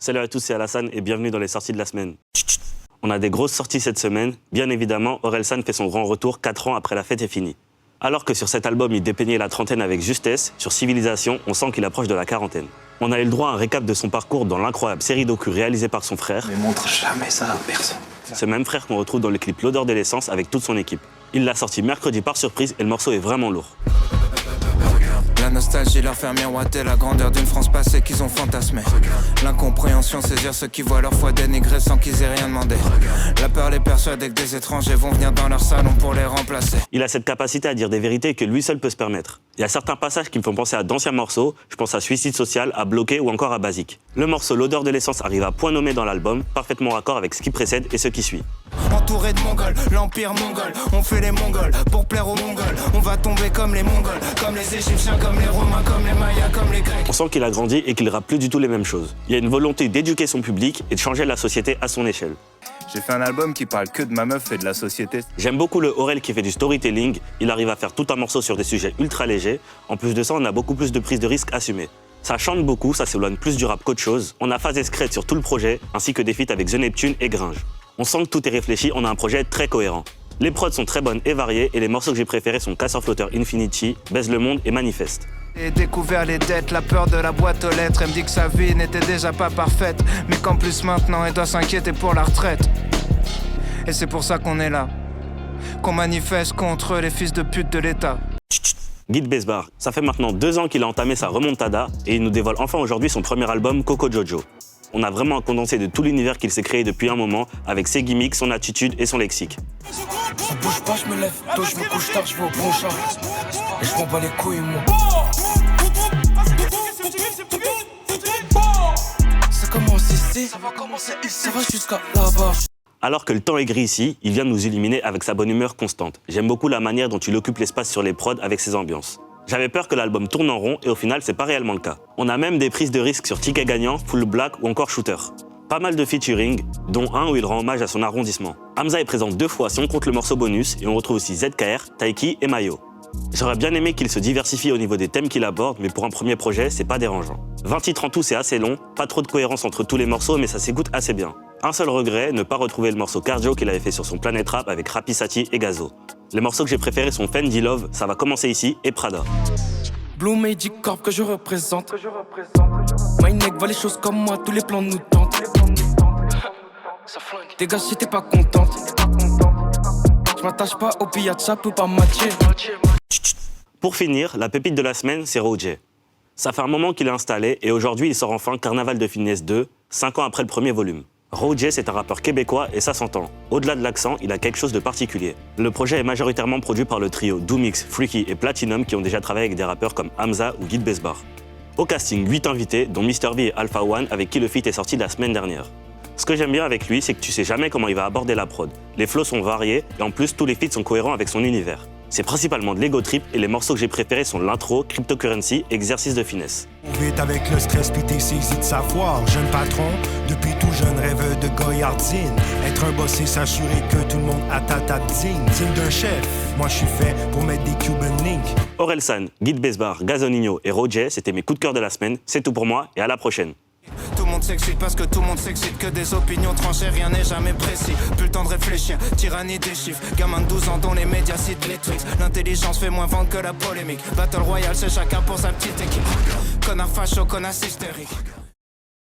Salut à tous, c'est Alassane et bienvenue dans les sorties de la semaine. On a des grosses sorties cette semaine. Bien évidemment, Orelsan fait son grand retour 4 ans après La Fête est finie. Alors que sur cet album, il dépeignait la trentaine avec justesse, sur Civilisation, on sent qu'il approche de la quarantaine. On a eu le droit à un récap de son parcours dans l'incroyable série docu réalisée par son frère. Mais montre jamais ça à personne. Ce même frère qu'on retrouve dans le clip L'odeur de l'essence avec toute son équipe. Il l'a sorti mercredi par surprise et le morceau est vraiment lourd. La nostalgie leur fait miroiter la grandeur d'une France passée qu'ils ont fantasmée. L'incompréhension saisir ceux qui voient leur foi dénigrée sans qu'ils aient rien demandé. La peur les persuade que des étrangers vont venir dans leur salon pour les remplacer. Il a cette capacité à dire des vérités que lui seul peut se permettre. Il y a certains passages qui me font penser à d'anciens morceaux, je pense à Suicide Social, à Bloqué ou encore à Basique. Le morceau L'odeur de l'essence arrive à point nommé dans l'album, parfaitement raccord avec ce qui précède et ce qui suit. Entouré de Mongols, l'empire mongol, on fait les Mongols pour plaire aux Mongols. On va tomber comme les Mongols, comme les Égyptiens, comme les Romains, comme les Mayas, comme les Grecs. On sent qu'il a grandi et qu'il rappe plus du tout les mêmes choses. Il y a une volonté d'éduquer son public et de changer la société à son échelle. J'ai fait un album qui parle que de ma meuf et de la société. J'aime beaucoup le Aurel qui fait du storytelling, il arrive à faire tout un morceau sur des sujets ultra légers. En plus de ça, on a beaucoup plus de prise de risque assumée. Ça chante beaucoup, ça s'éloigne plus du rap qu'autre chose. On a Phase Scred sur tout le projet, ainsi que des feats avec The Neptune et Gringe. On sent que tout est réfléchi, on a un projet très cohérent. Les prods sont très bonnes et variées, et les morceaux que j'ai préférés sont Casseur Flotteur Infinity, Baise le monde et Manifeste. J'ai découvert les dettes, la peur de la boîte aux lettres. Elle me dit que sa vie n'était déjà pas parfaite, mais qu'en plus maintenant elle doit s'inquiéter pour la retraite. Et c'est pour ça qu'on est là, qu'on manifeste contre les fils de pute de l'État. Guy Besbar, ça fait maintenant 2 ans qu'il a entamé sa remontada, et il nous dévoile enfin aujourd'hui son premier album, Coco Jojo. On a vraiment un condensé de tout l'univers qu'il s'est créé depuis un moment, avec ses gimmicks, son attitude et son lexique. Ça bouge pas, je me lève tôt, je me couche tard, je vais au bon chat. Et je m'en bats les couilles, moi. Ça commence ici, ça va commencer ici, ça va jusqu'à là-bas. Alors que le temps est gris ici, il vient de nous illuminer avec sa bonne humeur constante. J'aime beaucoup la manière dont il occupe l'espace sur les prods avec ses ambiances. J'avais peur que l'album tourne en rond et au final, c'est pas réellement le cas. On a même des prises de risques sur Ticket Gagnant, Full Black ou encore Shooter. Pas mal de featuring, dont un où il rend hommage à son arrondissement. Hamza est présent 2 fois si on compte le morceau bonus et on retrouve aussi ZKR, Taiki et Mayo. J'aurais bien aimé qu'il se diversifie au niveau des thèmes qu'il aborde, mais pour un premier projet, c'est pas dérangeant. 20 titres en tout, c'est assez long, pas trop de cohérence entre tous les morceaux, mais ça s'écoute assez bien. Un seul regret, ne pas retrouver le morceau Cardio qu'il avait fait sur son Planet Rap avec Rapi Sati et Gazo. Les morceaux que j'ai préférés sont Fendi Love, Ça va commencer ici et Prada. Blue Magic Corp que je représente. My neck voit les choses comme moi, tous les plans nous tentent. Dégage si t'es pas contente. Je m'attache pas au pillage, ça peut pas matcher. Pour finir, la pépite de la semaine, c'est Roger. Ça fait un moment qu'il est installé et aujourd'hui il sort enfin Carnaval de Finesse 2, 5 ans après le premier volume. Roger, c'est un rappeur québécois et ça s'entend. Au-delà de l'accent, il a quelque chose de particulier. Le projet est majoritairement produit par le trio Doomix, Freaky et Platinum qui ont déjà travaillé avec des rappeurs comme Hamza ou Guy Besbar. Au casting, 8 invités, dont Mr V et Alpha One avec qui le feat est sorti la semaine dernière. Ce que j'aime bien avec lui, c'est que tu sais jamais comment il va aborder la prod. Les flows sont variés et en plus tous les feats sont cohérents avec son univers. C'est principalement de l'ego trip et les morceaux que j'ai préférés sont l'intro, Cryptocurrency, Exercice de finesse. Vite avec le stress puis t'es saisi de savoir. Jeune patron, depuis tout jeune rêve de goyardine. Être un boss et s'assurer que tout le monde a ta table digne. Digne d'un chef, moi je suis fait pour mettre des Cuban Links. Orelsan, Guy Besbar, Gazoninho et Roger, c'était mes coups de cœur de la semaine. C'est tout pour moi et à la prochaine. Tout le monde s'excite parce que tout le monde s'excite. Que des opinions tranchées, rien n'est jamais précis. Plus le temps de réfléchir, tyrannie des chiffres. Gamin de 12 ans dont les médias citent les tricks. L'intelligence fait moins vendre que la polémique. Battle Royale, c'est chacun pour sa petite équipe. Connard facho, connasse hystérique.